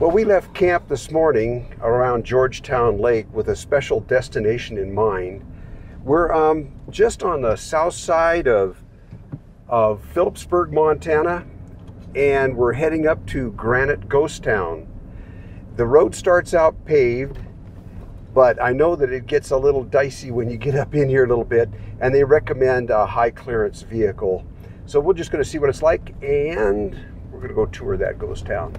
Well, we left camp this morning around Georgetown Lake with a special destination in mind. We're just on the south side of Phillipsburg, Montana, and we're heading up to Granite Ghost Town. The road starts out paved, but I know that it gets a little dicey when you get up in here a little bit, and they recommend a high clearance vehicle. So we're just going to see what it's like, and we're going to go tour that ghost town.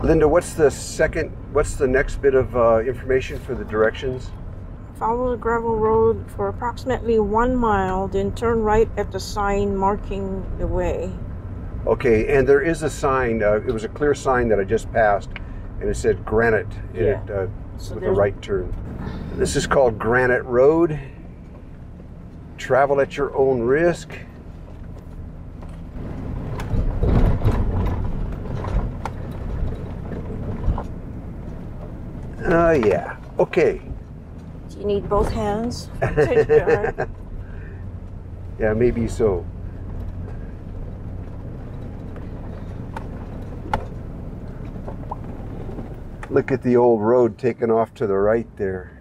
Linda, what's the next bit of information for the directions? Follow the gravel road for approximately 1 mile, then turn right at the sign marking the way. Okay, and there is a sign, it was a clear sign that I just passed, and it said Granite in it, with a right turn. This is called Granite Road. Travel at your own risk. Yeah, okay. Do you need both hands? Yeah, maybe so. Look at the old road taken off to the right there,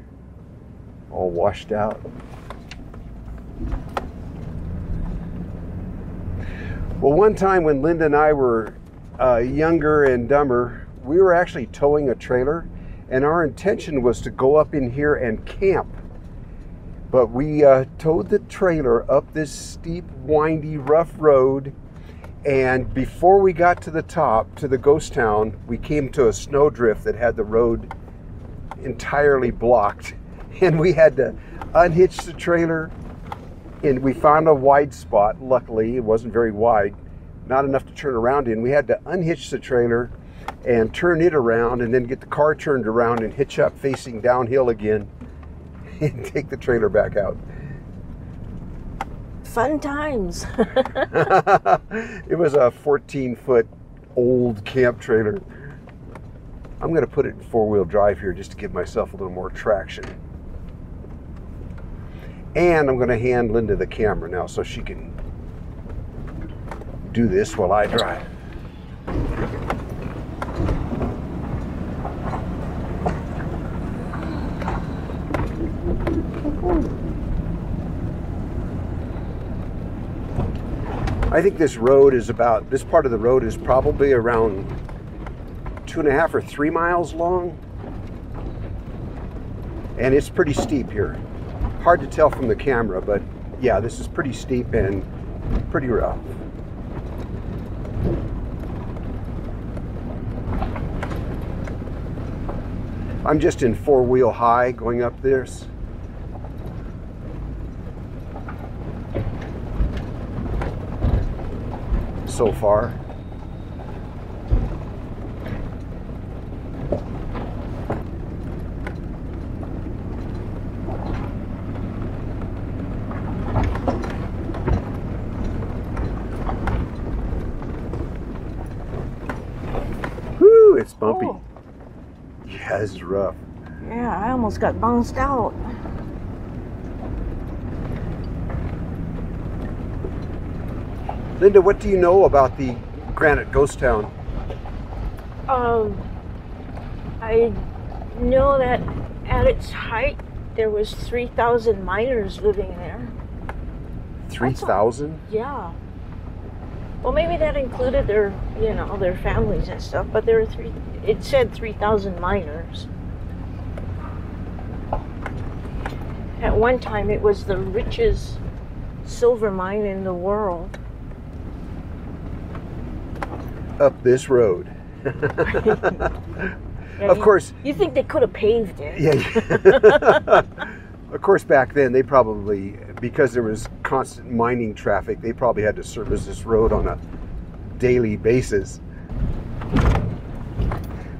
all washed out. Well, one time when Linda and I were younger and dumber, we were actually towing a trailer, and our intention was to go up in here and camp. But we towed the trailer up this steep, windy, rough road, and before we got to the top, to the ghost town, we came to a snowdrift that had the road entirely blocked, and we had to unhitch the trailer, and we found a wide spot. Luckily, it wasn't very wide, not enough to turn around in. We had to unhitch the trailer and turn it around, and then get the car turned around and hitch up facing downhill again and take the trailer back out. Fun times. It was a 14-foot old camp trailer. I'm going to put it in four-wheel drive here just to give myself a little more traction. And I'm going to hand Linda the camera now so she can do this while I drive. I think this part of the road is probably around 2.5 or 3 miles long. And it's pretty steep here. Hard to tell from the camera, but yeah, this is pretty steep and pretty rough. I'm just in four-wheel high going up this. So far. Whew, it's bumpy. Oh. Yeah, this is rough. Yeah, I almost got bounced out. Linda, what do you know about the Granite Ghost Town? I know that at its height there was 3,000 miners living there. 3,000? Yeah. Well, maybe that included their, their families and stuff, but there were it said 3,000 miners. At one time it was the richest silver mine in the world. Up this road. Yeah, of course. You think they could have paved it? Yeah. Of course, back then they probably, because there was constant mining traffic, they probably had to service this road on a daily basis.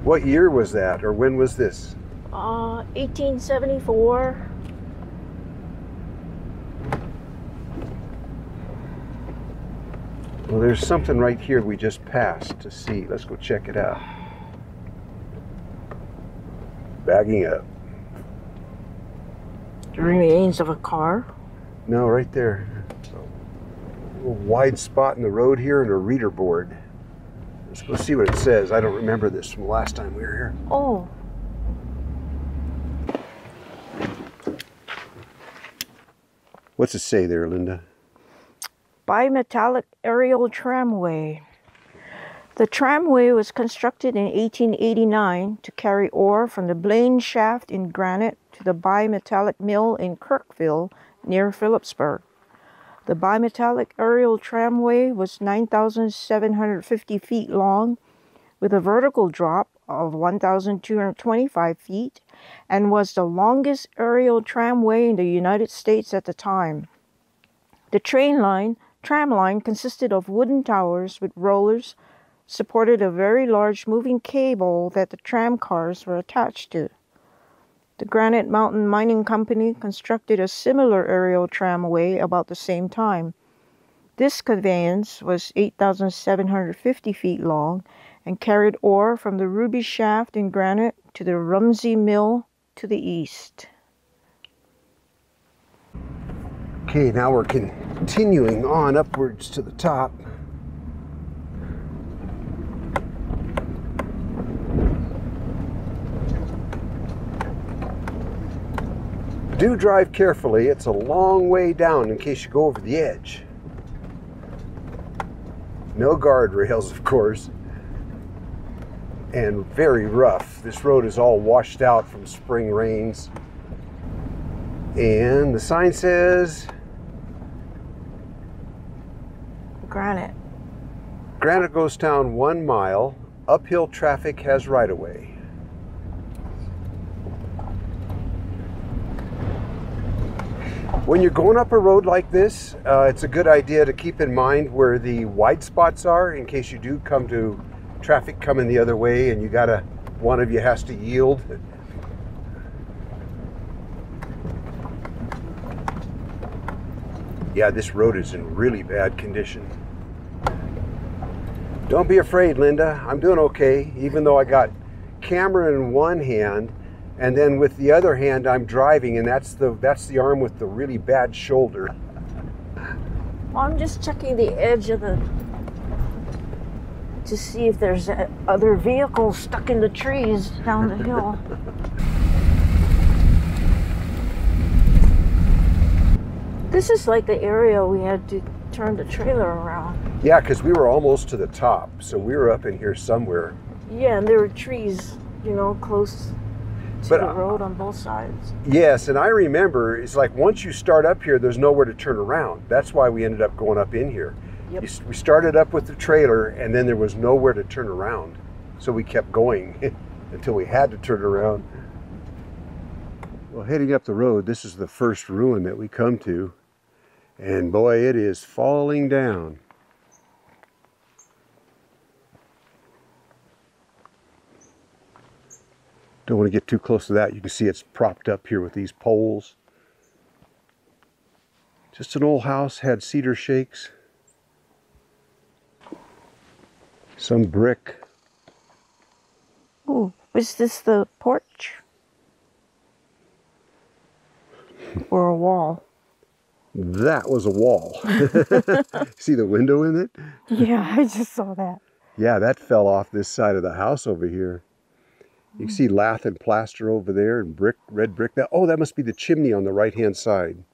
What year was that, or when was this? 1874. Well, there's something right here we just passed to see. Let's go check it out. Bagging up. The remains of a car? No, right there. A little wide spot in the road here and a reader board. Let's go see what it says. I don't remember this from the last time we were here. Oh. What's it say there, Linda? Bimetallic aerial tramway. The tramway was constructed in 1889 to carry ore from the Blaine shaft in Granite to the bimetallic mill in Kirkville near Phillipsburg. The bimetallic aerial tramway was 9,750 feet long with a vertical drop of 1,225 feet and was the longest aerial tramway in the United States at the time. The tram line consisted of wooden towers with rollers, supported a very large moving cable that the tram cars were attached to. The Granite Mountain Mining Company constructed a similar aerial tramway about the same time. This conveyance was 8,750 feet long and carried ore from the Ruby Shaft in Granite to the Rumsey Mill to the east. Okay, now we're continuing on upwards to the top. Do drive carefully. It's a long way down in case you go over the edge. No guardrails, of course, and very rough. This road is all washed out from spring rains. And the sign says Granite. Granite goes down 1 mile. Uphill traffic has right-of-way. When you're going up a road like this, it's a good idea to keep in mind where the wide spots are in case you do come to traffic coming the other way and one of you has to yield. Yeah, this road is in really bad condition. Don't be afraid, Linda. I'm doing okay, even though I got camera in one hand, and then with the other hand I'm driving, and that's the arm with the really bad shoulder. Well, I'm just checking the edge of to see if there's other vehicles stuck in the trees down the hill. This is like the area we had to turn the trailer around. Yeah, because we were almost to the top, so we were up in here somewhere. Yeah, and there were trees, close to the road on both sides. Yes, and I remember, it's like once you start up here, there's nowhere to turn around. That's why we ended up going up in here. Yep. We started up with the trailer, and then there was nowhere to turn around. So we kept going until we had to turn around. Well, heading up the road, this is the first ruin that we come to. And boy, it is falling down. Don't want to get too close to that. You can see it's propped up here with these poles. Just an old house, had cedar shakes. Some brick. Ooh, was this the porch? Or a wall? That was a wall. See the window in it? Yeah, I just saw that. Yeah, that fell off this side of the house over here. You can see lath and plaster over there and brick, red brick. That must be the chimney on the right-hand side.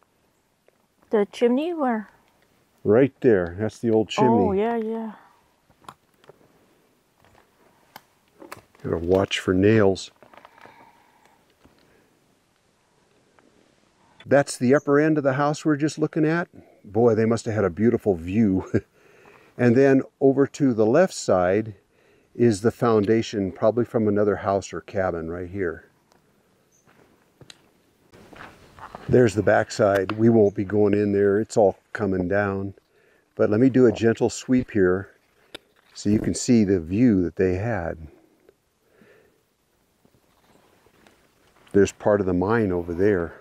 The chimney where? Right there. That's the old chimney. Oh, yeah. Gotta watch for nails. That's the upper end of the house we're just looking at. Boy, they must have had a beautiful view. And then over to the left side is the foundation, probably from another house or cabin right here. There's the back side. We won't be going in there. It's all coming down. But let me do a gentle sweep here so you can see the view that they had. There's part of the mine over there.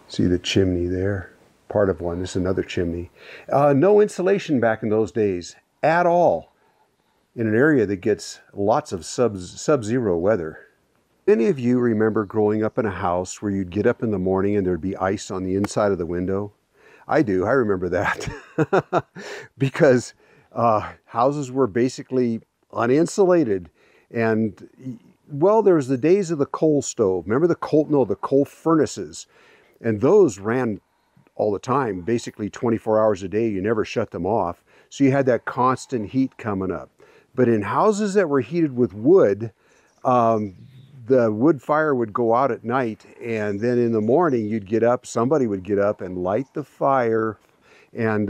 See the chimney there? Part of one. This is another chimney. No insulation back in those days at all in an area that gets lots of sub-zero weather. Many of you remember growing up in a house where you'd get up in the morning and there'd be ice on the inside of the window. I do, I remember that. Because houses were basically uninsulated. And well, there was the days of the coal stove. Remember the coal furnaces. And those ran all the time, basically 24 hours a day. You never shut them off. So you had that constant heat coming up. But in houses that were heated with wood, the wood fire would go out at night, and then in the morning you'd get up, somebody would get up and light the fire and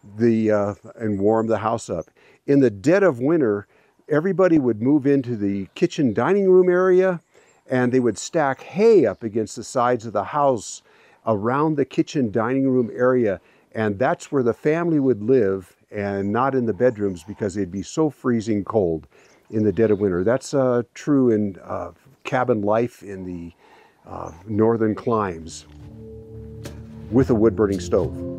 warm the house up. In the dead of winter, everybody would move into the kitchen dining room area, and they would stack hay up against the sides of the house around the kitchen dining room area, and that's where the family would live, and not in the bedrooms because they'd be so freezing cold in the dead of winter. That's true in cabin life in the northern climes with a wood-burning stove.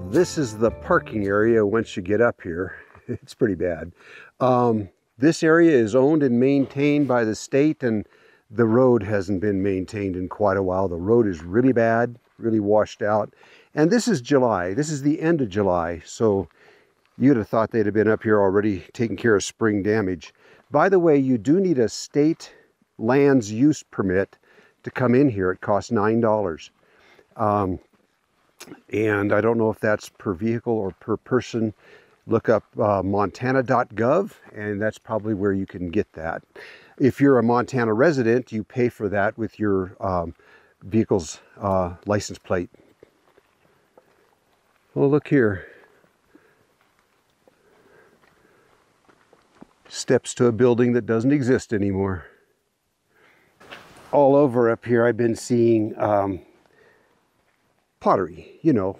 This is the parking area once you get up here. It's pretty bad. This area is owned and maintained by the state, and the road hasn't been maintained in quite a while. The road is really bad, really washed out. And this is July. This is the end of July. So you'd have thought they'd have been up here already taking care of spring damage. By the way, you do need a state lands use permit to come in here. It costs $9. And I don't know if that's per vehicle or per person. Look up montana.gov, and that's probably where you can get that. If you're a Montana resident, you pay for that with your vehicle's license plate. Well, look here. Steps to a building that doesn't exist anymore. All over up here, I've been seeing pottery, you know,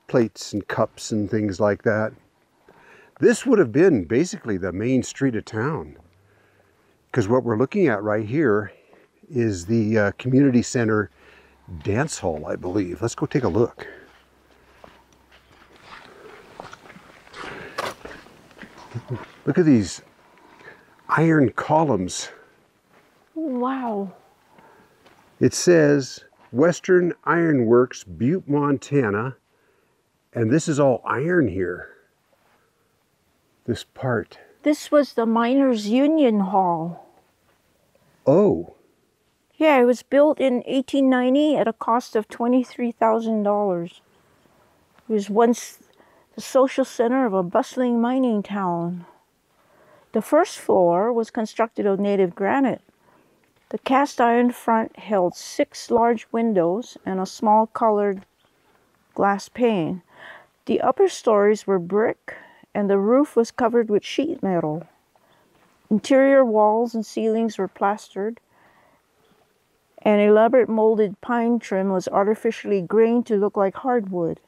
plates and cups and things like that. This would have been basically the main street of town, because what we're looking at right here is the community center dance hall, I believe. Let's go take a look. Look at these iron columns. Wow. It says Western Iron Works, Butte, Montana, and this is all iron here. This part. This was the Miners' Union Hall. Oh. Yeah, it was built in 1890 at a cost of $23,000. It was once the social center of a bustling mining town. The first floor was constructed of native granite. The cast iron front held 6 large windows and a small colored glass pane. The upper stories were brick, and the roof was covered with sheet metal. Interior walls and ceilings were plastered. An elaborate molded pine trim was artificially grained to look like hardwood.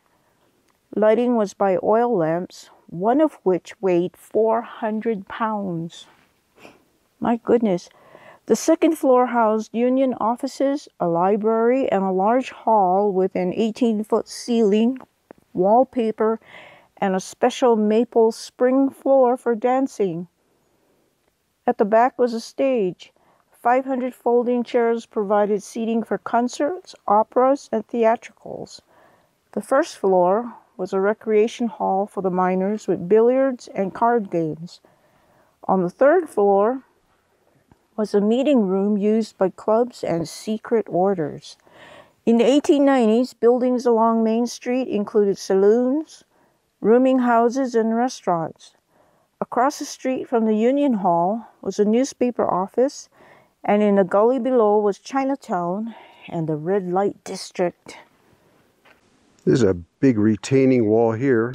Lighting was by oil lamps, one of which weighed 400 pounds. My goodness. The second floor housed union offices, a library, and a large hall with an 18-foot ceiling, wallpaper, and a special maple spring floor for dancing. At the back was a stage. 500 folding chairs provided seating for concerts, operas, and theatricals. The first floor was a recreation hall for the miners with billiards and card games. On the third floor was a meeting room used by clubs and secret orders. In the 1890s, buildings along Main Street included saloons, rooming houses, and restaurants. Across the street from the Union Hall was a newspaper office, and in the gully below was Chinatown and the Red Light District. There's a big retaining wall here.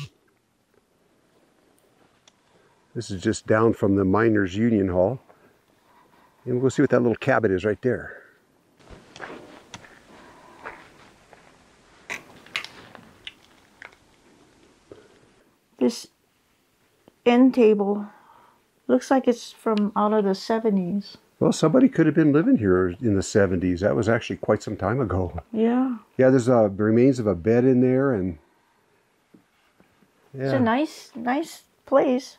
This is just down from the Miners' Union Hall. And we'll go see what that little cabin is right there. This end table looks like it's from out of the 70s. Well, somebody could have been living here in the 70s. That was actually quite some time ago. Yeah. Yeah, there's remains of a bed in there, and yeah. It's a nice place.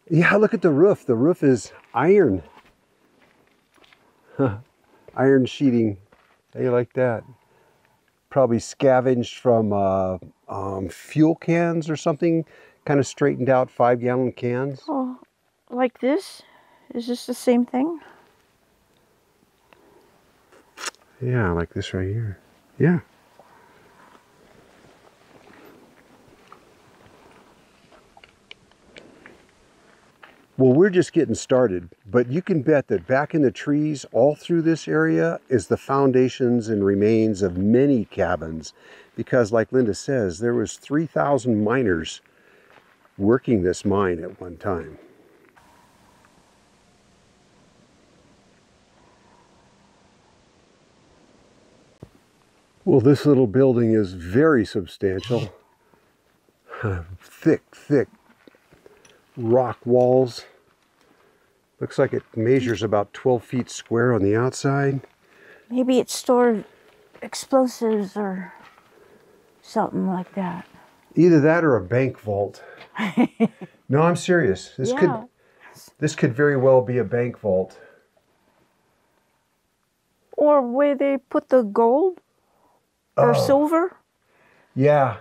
Yeah, look at the roof. The roof is iron. Iron sheeting. How do you like that? Probably scavenged from fuel cans or something, kind of straightened out 5-gallon cans. Oh, like this? Is this the same thing? Yeah, like this right here. Yeah. Well, we're just getting started, but you can bet that back in the trees all through this area is the foundations and remains of many cabins, because like Linda says, there was 3,000 miners working this mine at one time. Well, this little building is very substantial. Thick rock walls. Looks like it measures about 12 feet square on the outside. Maybe it stored explosives or something like that. Either that or a bank vault. No, I'm serious. Yeah. This could very well be a bank vault. Or where they put the gold or silver. Yeah.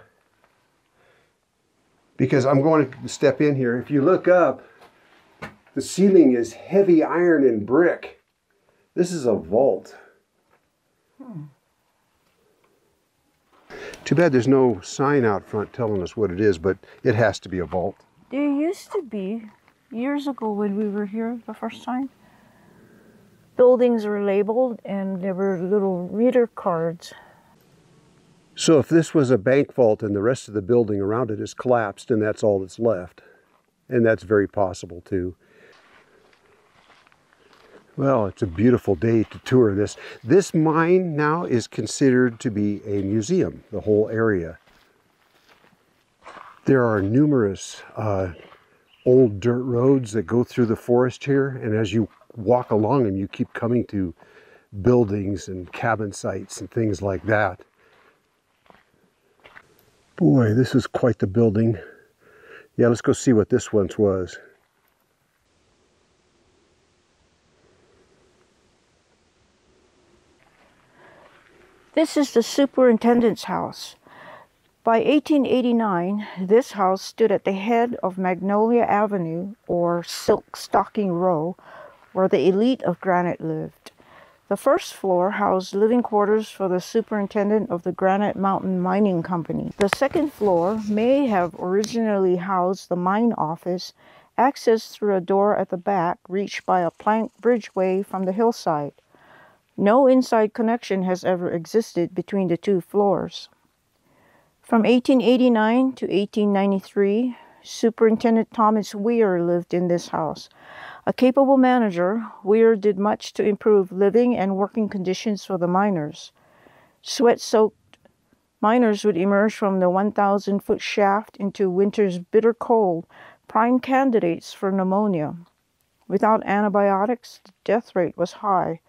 Because I'm going to step in here. If you look up, the ceiling is heavy iron and brick. This is a vault. Too bad there's no sign out front telling us what it is, but it has to be a vault. There used to be, years ago when we were here the first time, buildings were labeled and there were little reader cards. So if this was a bank vault and the rest of the building around it is collapsed and that's all that's left, and that's very possible too. Well, it's a beautiful day to tour this. This mine now is considered to be a museum, the whole area. There are numerous old dirt roads that go through the forest here, and as you walk along them, you keep coming to buildings and cabin sites and things like that. Boy, this is quite the building. Yeah, let's go see what this once was. This is the superintendent's house. By 1889, this house stood at the head of Magnolia Avenue, or Silk Stocking Row, where the elite of Granite lived. The first floor housed living quarters for the superintendent of the Granite Mountain Mining Company. The second floor may have originally housed the mine office, accessed through a door at the back, reached by a plank bridgeway from the hillside. No inside connection has ever existed between the two floors. From 1889 to 1893, Superintendent Thomas Weir lived in this house. A capable manager, Weir did much to improve living and working conditions for the miners. Sweat-soaked miners would emerge from the 1,000-foot shaft into winter's bitter cold, prime candidates for pneumonia. Without antibiotics, the death rate was high.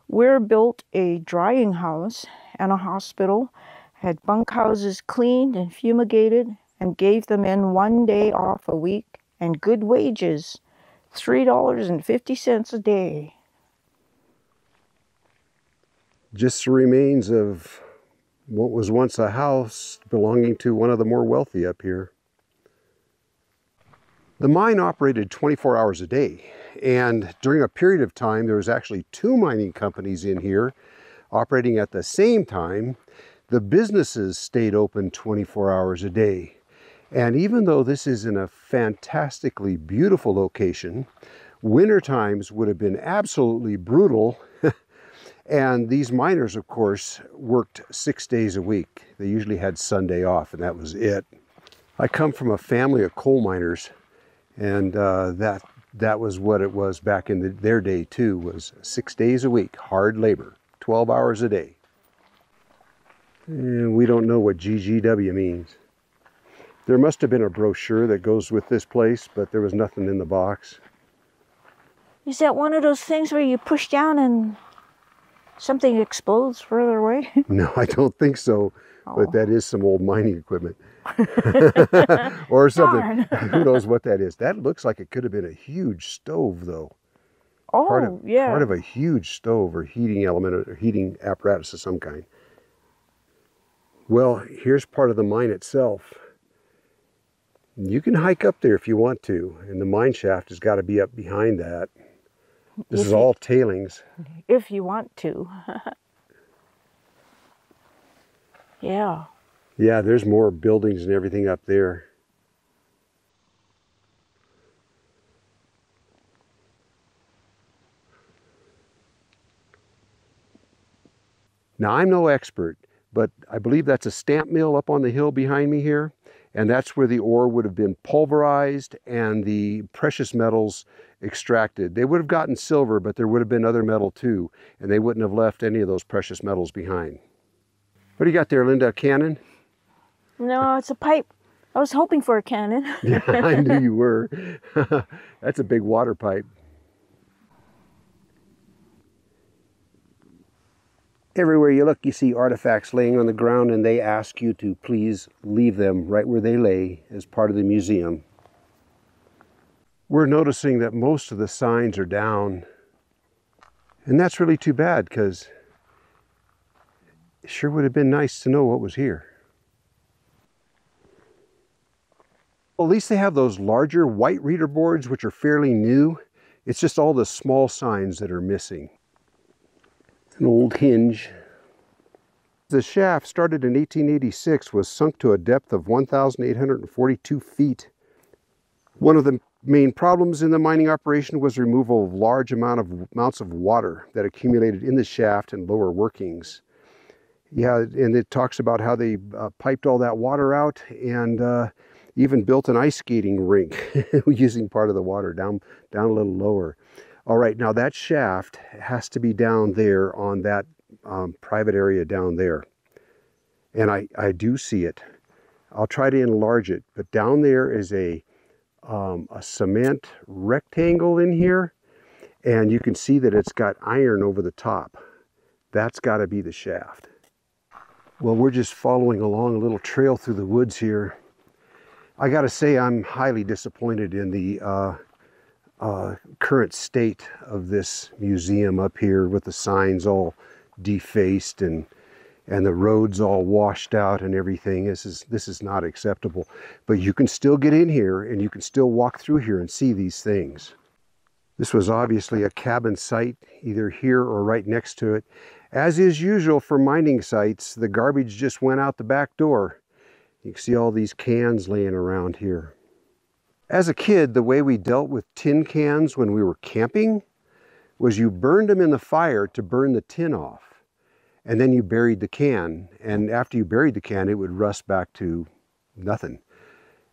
Weir built a drying house and a hospital, had bunkhouses cleaned and fumigated, and gave the men 1 day off a week and good wages, $3.50 a day. Just the remains of what was once a house belonging to one of the more wealthy up here. The mine operated 24 hours a day, and during a period of time there was actually 2 mining companies in here. operating at the same time, the businesses stayed open 24 hours a day. And even though this is in a fantastically beautiful location, winter times would have been absolutely brutal. And these miners, of course, worked 6 days a week. They usually had Sunday off, and that was it. I come from a family of coal miners, and that was what it was back in their day too, was 6 days a week, hard labor, 12 hours a day. And we don't know what GGW means. There must have been a brochure that goes with this place, but there was nothing in the box. Is that one of those things where you push down and something explodes further away? No, I don't think so, but that is some old mining equipment. Or something. Who knows what that is? That looks like it could have been a huge stove, though. Oh, yeah. Part of a huge stove or heating element or heating apparatus of some kind. Well, here's part of the mine itself. You can hike up there if you want to, and the mine shaft has got to be up behind that. This is all tailings. If you want to. Yeah. Yeah, there's more buildings and everything up there. Now, I'm no expert, but I believe that's a stamp mill up on the hill behind me here. And that's where the ore would have been pulverized and the precious metals extracted. They would have gotten silver, but there would have been other metal too. And they wouldn't have left any of those precious metals behind. What do you got there, Linda? A cannon? No, it's a pipe. I was hoping for a cannon. Yeah, I knew you were. That's a big water pipe. Everywhere you look, you see artifacts laying on the ground, and they ask you to please leave them right where they lay as part of the museum. We're noticing that most of the signs are down, and that's really too bad, because it sure would have been nice to know what was here. Well, at least they have those larger white reader boards, which are fairly new. It's just all the small signs that are missing. An old hinge. The shaft, started in 1886, was sunk to a depth of 1,842 feet. One of the main problems in the mining operation was removal of large amounts of water that accumulated in the shaft and lower workings. Yeah, and it talks about how they piped all that water out and even built an ice skating rink using part of the water down a little lower. All right, now that shaft has to be down there on that private area down there. And I do see it. I'll try to enlarge it, but down there is a cement rectangle in here, and you can see that it's got iron over the top. That's got to be the shaft. Well, we're just following along a little trail through the woods here. I got to say, I'm highly disappointed in the current state of this museum up here, with the signs all defaced and the roads all washed out and everything. This is not acceptable. But you can still get in here and you can still walk through here and see these things. This was obviously a cabin site, either here or right next to it. As is usual for mining sites, the garbage just went out the back door. You can see all these cans laying around here. As a kid, the way we dealt with tin cans when we were camping was you burned them in the fire to burn the tin off. And then you buried the can. And after you buried the can, it would rust back to nothing.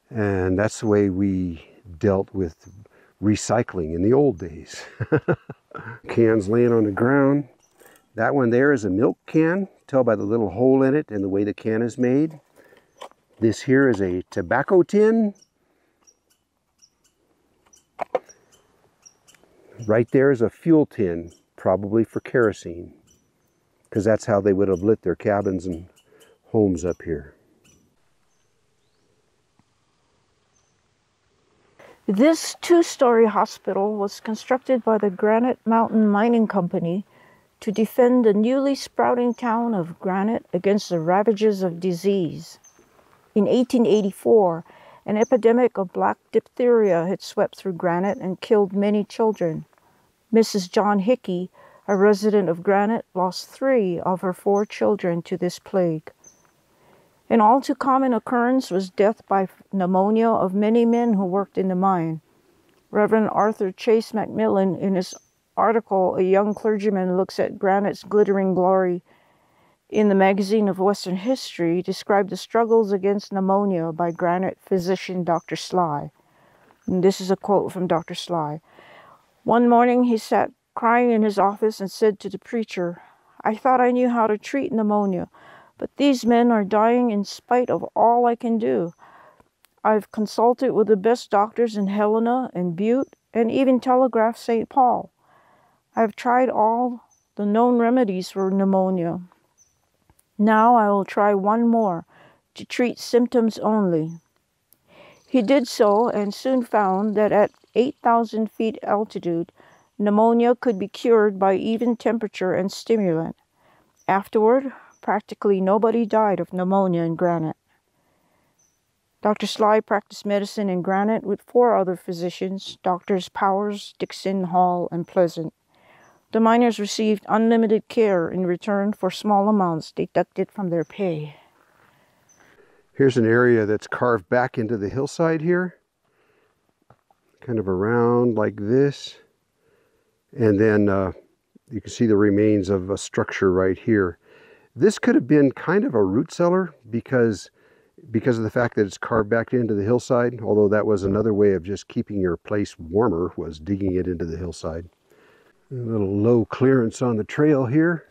And that's the way we dealt with recycling in the old days. Cans laying on the ground. That one there is a milk can. Tell by the little hole in it and the way the can is made. This here is a tobacco tin. Right there is a fuel tin, probably for kerosene, because that's how they would have lit their cabins and homes up here. This two-story hospital was constructed by the Granite Mountain Mining Company to defend the newly sprouting town of Granite against the ravages of disease. In 1884, an epidemic of black diphtheria had swept through Granite and killed many children. Mrs. John Hickey, a resident of Granite, lost 3 of her 4 children to this plague. An all too common occurrence was death by pneumonia of many men who worked in the mine. Reverend Arthur Chase Macmillan, in his article, A Young Clergyman Looks at Granite's Glittering Glory, in the Magazine of Western History, described the struggles against pneumonia by Granite physician Dr. Sly. And this is a quote from Dr. Sly. One morning he sat crying in his office and said to the preacher, "I thought I knew how to treat pneumonia, but these men are dying in spite of all I can do. I've consulted with the best doctors in Helena and Butte and even telegraphed St. Paul. I've tried all the known remedies for pneumonia. Now I will try one more, to treat symptoms only." He did so and soon found that at 8,000 feet altitude, pneumonia could be cured by even temperature and stimulant. Afterward, practically nobody died of pneumonia in Granite. Dr. Sly practiced medicine in Granite with 4 other physicians, Doctors Powers, Dixon, Hall, and Pleasant. The miners received unlimited care in return for small amounts deducted from their pay. Here's an area that's carved back into the hillside here, kind of around like this. And then you can see the remains of a structure right here. This could have been kind of a root cellar because of the fact that it's carved back into the hillside, although that was another way of just keeping your place warmer, was digging it into the hillside. A little low clearance on the trail here.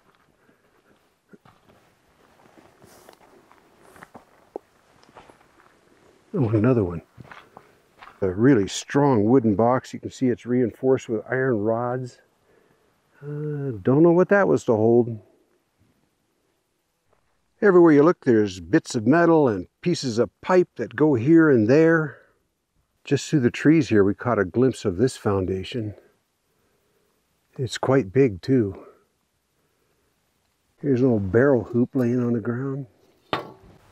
Oh, another one. A really strong wooden box. You can see it's reinforced with iron rods. Don't know what that was to hold. Everywhere you look, there's bits of metal and pieces of pipe that go here and there. Just through the trees here, we caught a glimpse of this foundation. It's quite big too. Here's an old barrel hoop laying on the ground.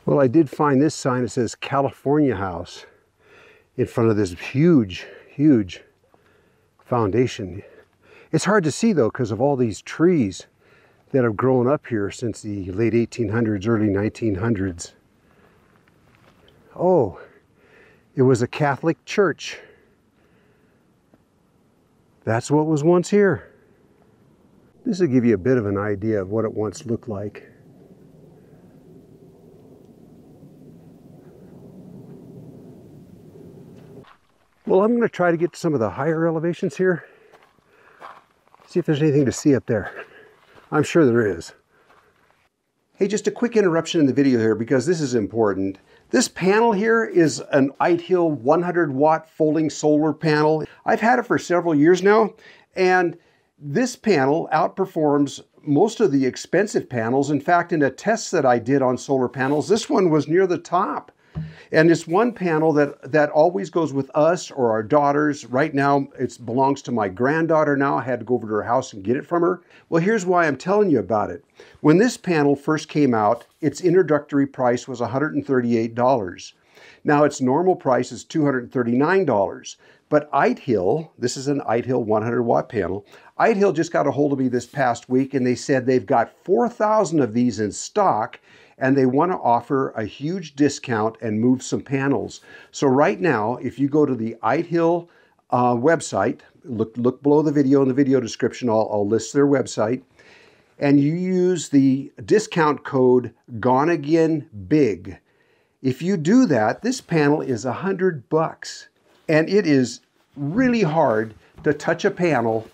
Well, I did find this sign that says California House in front of this huge, huge foundation. It's hard to see though because of all these trees that have grown up here since the late 1800s, early 1900s. Oh, it was a Catholic church. That's what was once here. This will give you a bit of an idea of what it once looked like. Well, I'm going to try to get to some of the higher elevations here. See if there's anything to see up there. I'm sure there is. Hey, just a quick interruption in the video here because this is important. This panel here is an Itehil 100 watt folding solar panel. I've had it for several years now, and this panel outperforms most of the expensive panels. In fact, in a test that I did on solar panels, this one was near the top. And it's one panel that always goes with us or our daughters. Right now, it belongs to my granddaughter now. I had to go over to her house and get it from her. Well, here's why I'm telling you about it. When this panel first came out, its introductory price was $138. Now, its normal price is $239. But Itehil, this is an Itehil 100 watt panel, Itehil just got a hold of me this past week and they said they've got 4,000 of these in stock and they want to offer a huge discount and move some panels. So right now, if you go to the Itehil website, look below the video in the video description, I'll list their website, and you use the discount code Gonagain Big. If you do that, this panel is $100. And it is really hard to touch a panel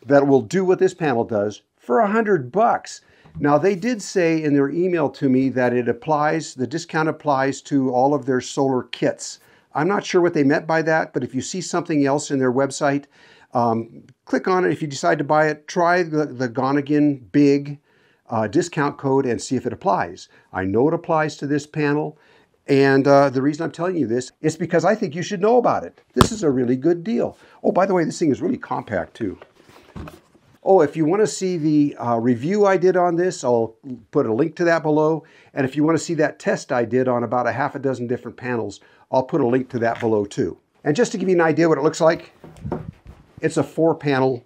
that will do what this panel does for $100. Now, they did say in their email to me that the discount applies to all of their solar kits. I'm not sure what they meant by that, but if you see something else in their website, click on it. If you decide to buy it, try the Gonagain Big discount code and see if it applies. I know it applies to this panel. And the reason I'm telling you this is because I think you should know about it. This is a really good deal. Oh, by the way, this thing is really compact too. Oh, if you want to see the review I did on this, I'll put a link to that below. And if you want to see that test I did on about a half a dozen different panels, I'll put a link to that below too. And just to give you an idea what it looks like, it's a 4-panel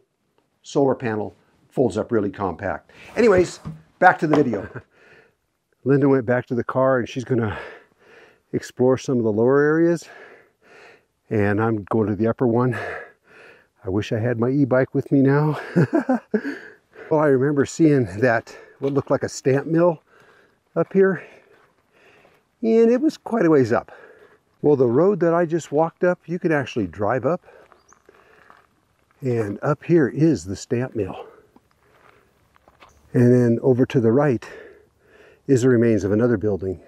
solar panel folds up really compact. Anyways, back to the video. Linda went back to the car and she's gonna explore some of the lower areas. And I'm going to the upper one. I wish I had my e-bike with me now. Well, I remember seeing that, what looked like a stamp mill up here. And it was quite a ways up. Well, the road that I just walked up, you could actually drive up. And up here is the stamp mill. And then over to the right is the remains of another building.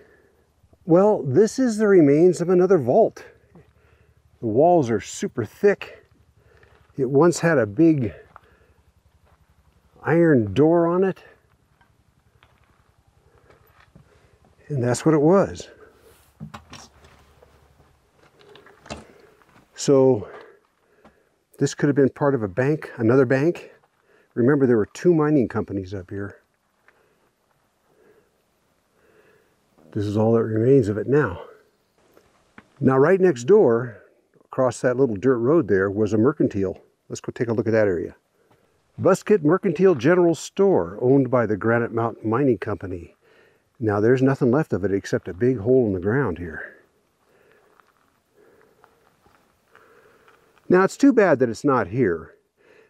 Well, this is the remains of another vault. The walls are super thick. It once had a big iron door on it. And that's what it was. So this could have been part of a bank, another bank. Remember, there were 2 mining companies up here. This is all that remains of it now. Now, right next door, across that little dirt road there, was a mercantile. Let's go take a look at that area. Buskett Mercantile General Store, owned by the Granite Mountain Mining Company. Now, there's nothing left of it except a big hole in the ground here. Now, it's too bad that it's not here,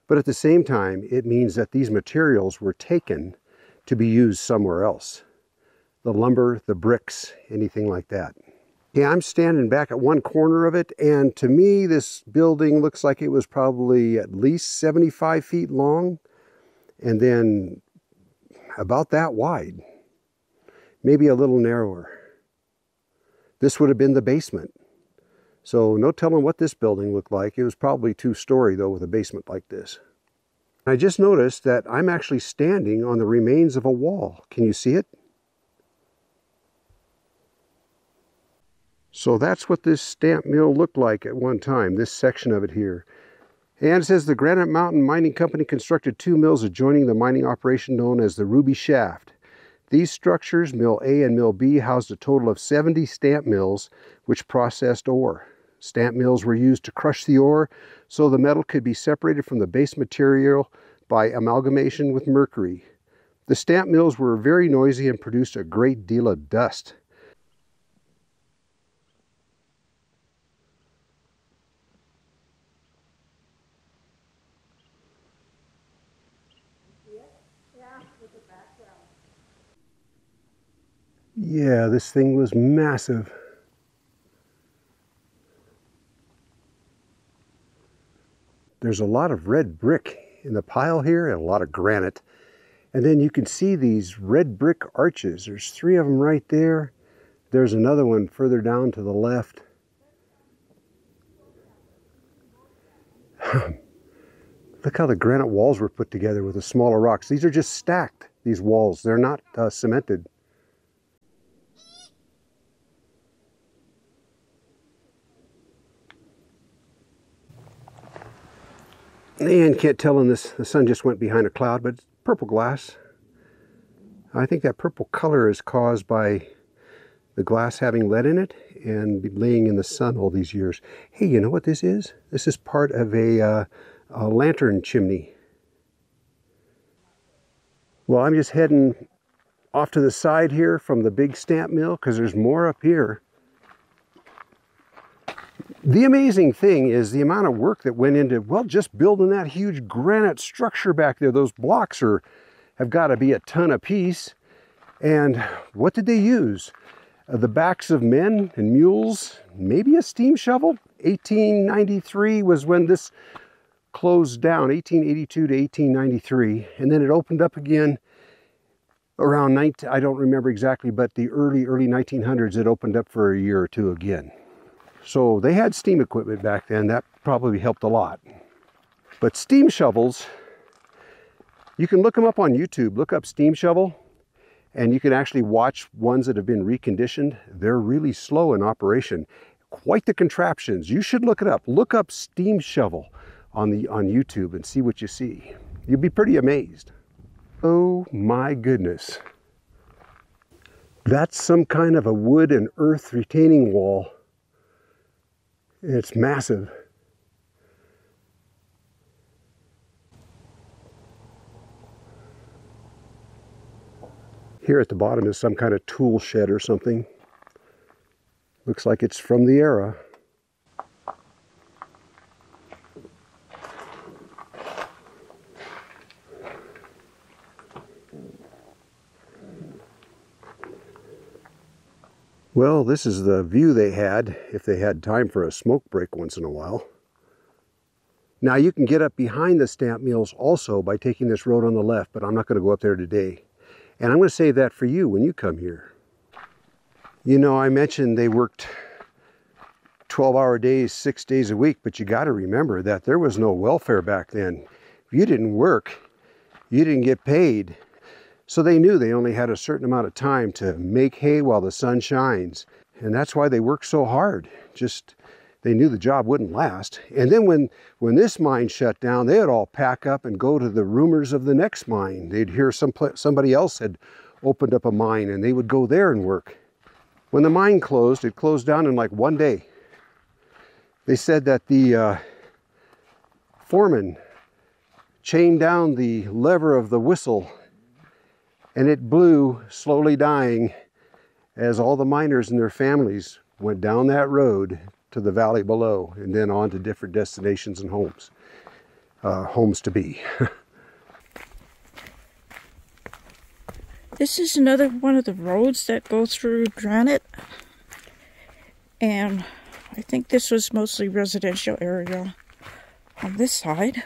but at the same time, it means that these materials were taken to be used somewhere else. The lumber, the bricks, anything like that. Yeah, I'm standing back at one corner of it, and to me, this building looks like it was probably at least 75 feet long, and then about that wide, maybe a little narrower. This would have been the basement. So no telling what this building looked like. It was probably 2-story though, with a basement like this. I just noticed that I'm actually standing on the remains of a wall. Can you see it? So that's what this stamp mill looked like at one time, this section of it here. And it says the Granite Mountain Mining Company constructed 2 mills adjoining the mining operation known as the Ruby Shaft. These structures, Mill A and Mill B, housed a total of 70 stamp mills which processed ore. Stamp mills were used to crush the ore so the metal could be separated from the base material by amalgamation with mercury. The stamp mills were very noisy and produced a great deal of dust. Yeah, this thing was massive. There's a lot of red brick in the pile here and a lot of granite. And then you can see these red brick arches. There's 3 of them right there. There's another one further down to the left. Look how the granite walls were put together with the smaller rocks. These are just stacked, these walls. They're not cemented. And can't tell in this, the sun just went behind a cloud, but it's purple glass. I think that purple color is caused by the glass having lead in it and laying in the sun all these years. Hey, you know what this is? This is part of a lantern chimney. Well, I'm just heading off to the side here from the big stamp mill because there's more up here. The amazing thing is the amount of work that went into, well, just building that huge granite structure back there. Those blocks have got to be a ton apiece. And what did they use? The backs of men and mules, maybe a steam shovel. 1893 was when this closed down, 1882 to 1893. And then it opened up again around, I don't remember exactly, but the early 1900s, it opened up for a year or 2 again. So they had steam equipment back then. That probably helped a lot. But steam shovels, you can look them up on YouTube. Look up steam shovel, and you can actually watch ones that have been reconditioned. They're really slow in operation. Quite the contraptions. You should look it up. Look up steam shovel on YouTube and see what you see. You'll be pretty amazed. Oh my goodness. That's some kind of a wood and earth retaining wall. It's massive. Here at the bottom is some kind of tool shed or something. Looks like it's from the era. Well, this is the view they had if they had time for a smoke break once in a while. Now you can get up behind the stamp mills also by taking this road on the left, but I'm not going to go up there today. And I'm going to save that for you when you come here. You know, I mentioned they worked 12-hour days, 6 days a week, but you got to remember that there was no welfare back then. If you didn't work, you didn't get paid. So they knew they only had a certain amount of time to make hay while the sun shines. And that's why they worked so hard. Just, they knew the job wouldn't last. And then when this mine shut down, they would all pack up and go to the rumors of the next mine. They'd hear somebody else had opened up a mine and they would go there and work. When the mine closed, it closed down in like 1 day. They said that the foreman chained down the lever of the whistle and it blew, slowly dying, as all the miners and their families went down that road to the valley below and then on to different destinations and homes. Homes to be. This is another one of the roads that go through Granite. And I think this was mostly residential area on this side.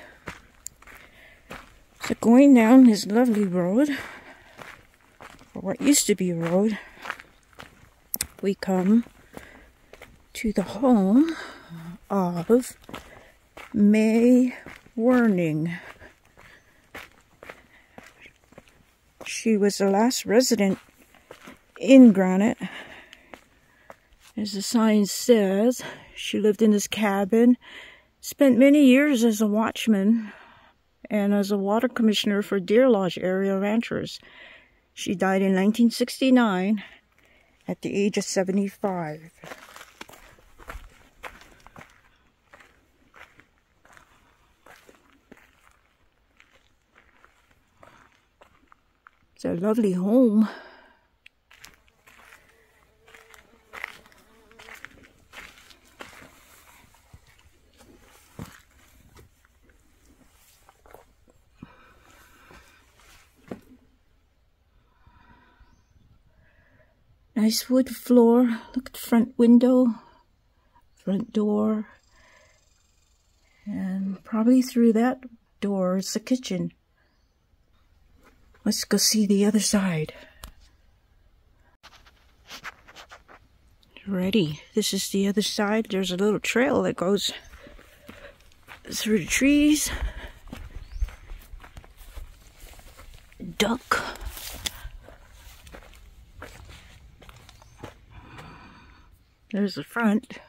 So going down this lovely road, or what used to be a road, we come to the home of May Werning. She was the last resident in Granite. As the sign says, she lived in this cabin, spent many years as a watchman and as a water commissioner for Deer Lodge area ranchers. She died in 1969 at the age of 75. It's a lovely home. Nice wood floor. Look at the front window, front door, and probably through that door is the kitchen. Let's go see the other side. Ready. This is the other side. There's a little trail that goes through the trees. Duck. There's the front.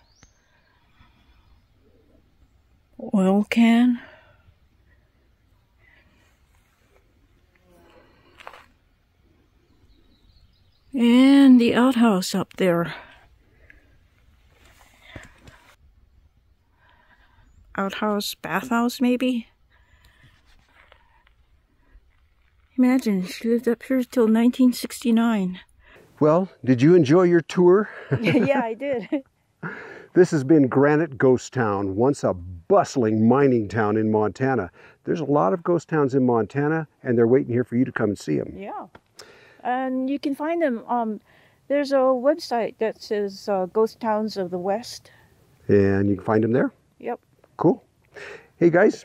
Oil can. And the outhouse up there. Outhouse, bathhouse maybe? Imagine, she lived up here till 1969. Well, did you enjoy your tour? Yeah, I did. This has been Granite Ghost Town, once a bustling mining town in Montana. There's a lot of ghost towns in Montana, and they're waiting here for you to come and see them. Yeah. And you can find them. There's a website that says Ghost Towns of the West. And you can find them there? Yep. Cool. Hey guys,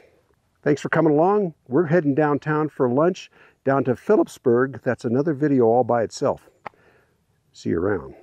thanks for coming along. We're heading downtown for lunch, down to Phillipsburg. That's another video all by itself. See you around.